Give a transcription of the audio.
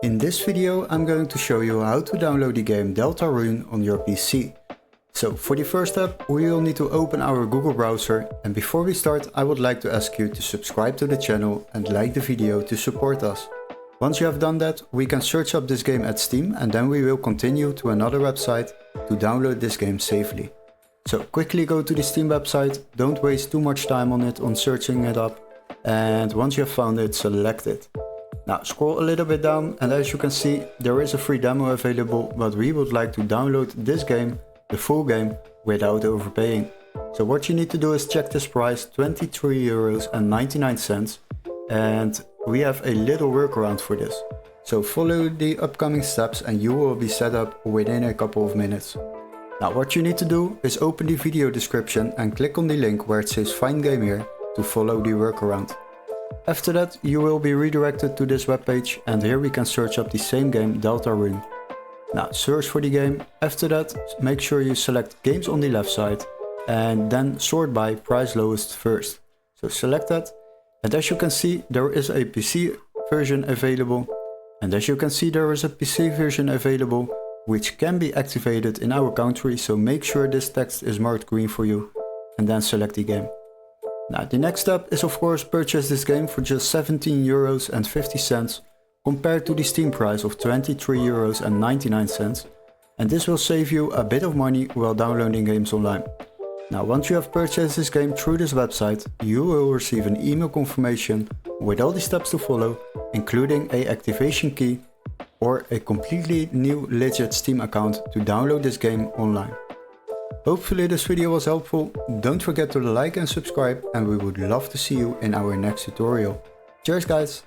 In this video I'm going to show you how to download the game Deltarune on your PC. So for the first step we will need to open our Google browser, and before we start I would like to ask you to subscribe to the channel and like the video to support us. Once you have done that, we can search up this game at Steam and then we will continue to another website to download this game safely. So quickly go to the Steam website, don't waste too much time on it on searching it up, and once you have found it, select it. Now scroll a little bit down and as you can see there is a free demo available, but we would like to download this game, the full game, without overpaying. So what you need to do is check this price, €23.99, and we have a little workaround for this. So follow the upcoming steps and you will be set up within a couple of minutes. Now what you need to do is open the video description and click on the link where it says find game here to follow the workaround. After that you will be redirected to this webpage and here we can search up the same game Deltarune. Now search for the game, after that make sure you select games on the left side and then sort by price lowest first. So select that, and as you can see there is a PC version available, and as you can see there is a PC version available which can be activated in our country, so make sure this text is marked green for you and then select the game. Now the next step is of course purchase this game for just €17.50 compared to the Steam price of €23.99, and this will save you a bit of money while downloading games online. Now once you have purchased this game through this website, you will receive an email confirmation with all the steps to follow, including a activation key or a completely new legit Steam account to download this game online. Hopefully this video was helpful, don't forget to like and subscribe, and we would love to see you in our next tutorial. Cheers guys!